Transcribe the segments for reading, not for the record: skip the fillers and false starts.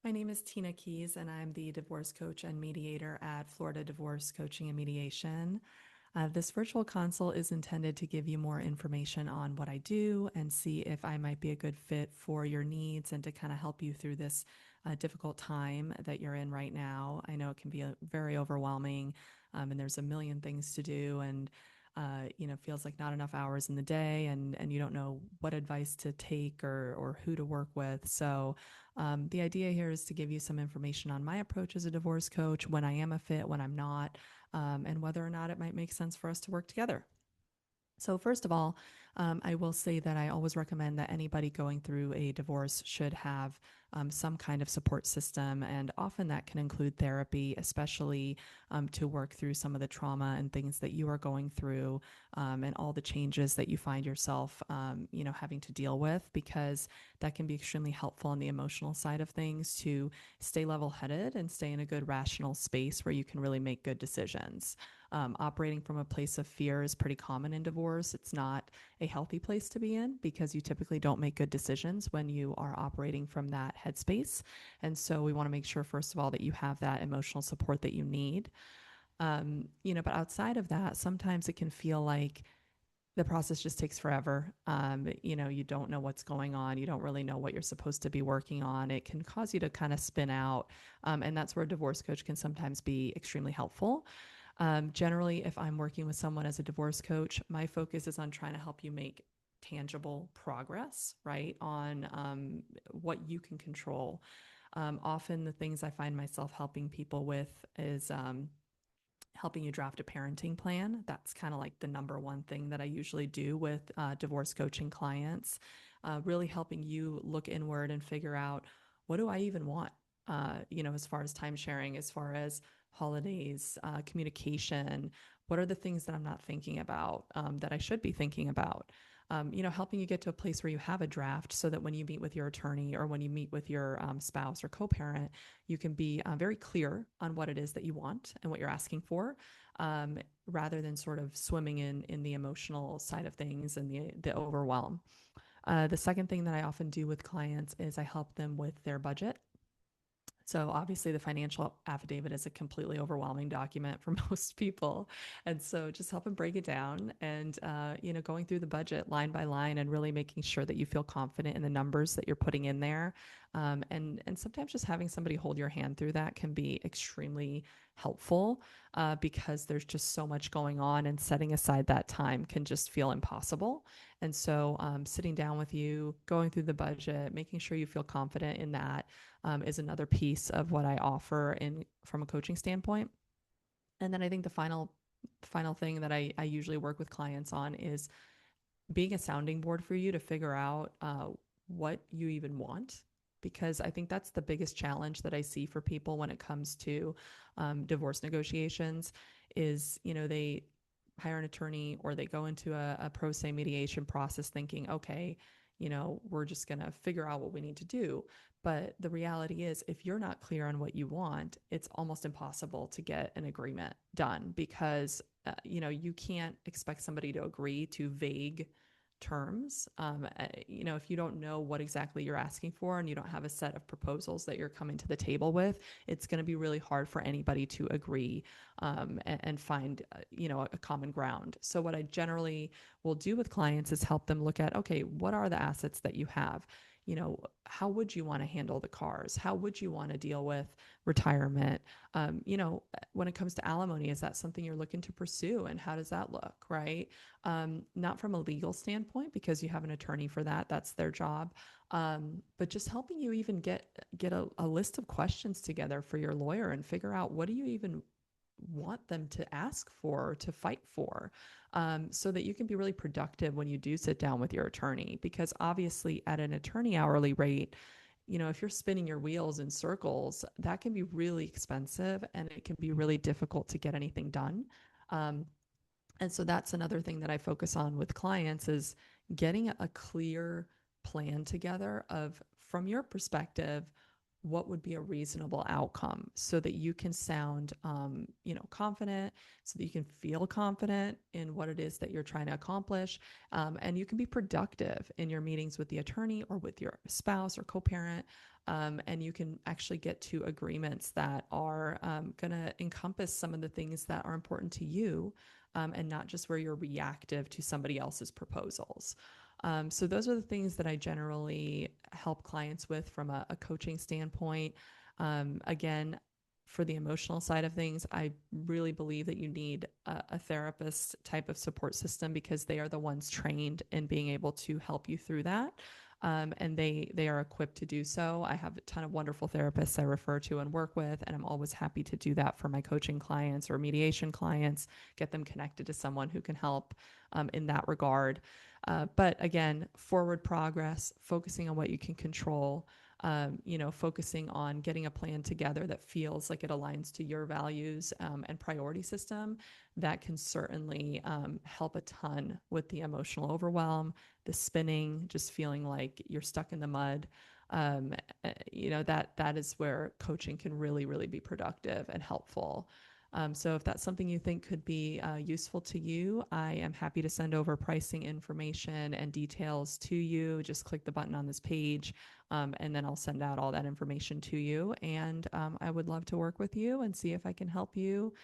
My name is Tina Keys, and I'm the divorce coach and mediator at Florida Divorce Coaching and Mediation. This virtual consult is intended to give you more information on what I do and see if I might be a good fit for your needs and to kind of help you through this difficult time that you're in right now. I know it can be very overwhelming, and there's a million things to do, and feels like not enough hours in the day, and you don't know what advice to take or who to work with. So the idea here is to give you some information on my approach as a divorce coach, when I am a fit, when I'm not, and whether or not it might make sense for us to work together. So, first of all, I will say that I always recommend that anybody going through a divorce should have some kind of support system. And often that can include therapy, especially to work through some of the trauma and things that you are going through, and all the changes that you find yourself, having to deal with, because that can be extremely helpful on the emotional side of things to stay level headed and stay in a good, rational space where you can really make good decisions. Operating from a place of fear is pretty common in divorce. It's not a healthy place to be in because you typically don't make good decisions when you are operating from that headspace. And so we want to make sure, first of all, that you have that emotional support that you need. But outside of that, sometimes it can feel like the process just takes forever. You don't know what's going on. You don't really know what you're supposed to be working on. It can cause you to kind of spin out. And that's where a divorce coach can sometimes be extremely helpful. Generally, if I'm working with someone as a divorce coach, my focus is on trying to help you make tangible progress, right, on what you can control. Often, the things I find myself helping people with is helping you draft a parenting plan. That's kind of like the number one thing that I usually do with divorce coaching clients, really helping you look inward and figure out, what do I even want? As far as time sharing, as far as holidays, communication, what are the things that I'm not thinking about, that I should be thinking about? Helping you get to a place where you have a draft so that when you meet with your attorney or when you meet with your spouse or co parent, you can be very clear on what it is that you want and what you're asking for, um, rather than sort of swimming in the emotional side of things and the overwhelm. The second thing that I often do with clients is I help them with their budget. So obviously the financial affidavit is a completely overwhelming document for most people. And so just help them break it down and, going through the budget line by line and really making sure that you feel confident in the numbers that you're putting in there. And sometimes just having somebody hold your hand through that can be extremely helpful, because there's just so much going on, and setting aside that time can just feel impossible. And so sitting down with you, going through the budget, making sure you feel confident in that, is another piece of what I offer in from a coaching standpoint. And then I think the final thing that I usually work with clients on is being a sounding board for you to figure out what you even want. Because I think that's the biggest challenge that I see for people when it comes to divorce negotiations is, they hire an attorney or they go into a pro se mediation process thinking, okay, we're just going to figure out what we need to do. But the reality is, if you're not clear on what you want, it's almost impossible to get an agreement done because, you can't expect somebody to agree to vague terms. If you don't know what exactly you're asking for and you don't have a set of proposals that you're coming to the table with, it's going to be really hard for anybody to agree, and find, a common ground. So what I generally will do with clients is help them look at, okay, what are the assets that you have? How would you want to handle the cars? How would you want to deal with retirement? When it comes to alimony, is that something you're looking to pursue? And how does that look, right? Not from a legal standpoint, because you have an attorney for that. That's their job. But just helping you even get a list of questions together for your lawyer and figure out, what do you even want them to ask for, to fight for, so that you can be really productive when you do sit down with your attorney. Because obviously, at an attorney hourly rate, if you're spinning your wheels in circles, that can be really expensive and it can be really difficult to get anything done. Um, and so that's another thing that I focus on with clients is getting a clear plan together of, from your perspective, what would be a reasonable outcome so that you can sound, confident, so that you can feel confident in what it is that you're trying to accomplish. And you can be productive in your meetings with the attorney or with your spouse or co-parent. And you can actually get to agreements that are going to encompass some of the things that are important to you, and not just where you're reactive to somebody else's proposals. So those are the things that I generally help clients with from a coaching standpoint. Again, for the emotional side of things, I really believe that you need a therapist type of support system because they are the ones trained in being able to help you through that. And they are equipped to do so. I have a ton of wonderful therapists I refer to and work with, and I'm always happy to do that for my coaching clients or mediation clients, get them connected to someone who can help in that regard. But again, forward progress, focusing on what you can control, focusing on getting a plan together that feels like it aligns to your values and priority system, that can certainly help a ton with the emotional overwhelm, the spinning, just feeling like you're stuck in the mud. Um, that is where coaching can really, really be productive and helpful. So if that's something you think could be useful to you, I am happy to send over pricing information and details to you. Just click the button on this page, and then I'll send out all that information to you. And I would love to work with you and see if I can help you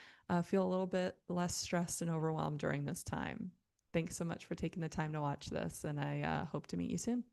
feel a little bit less stressed and overwhelmed during this time. Thanks so much for taking the time to watch this, and I hope to meet you soon.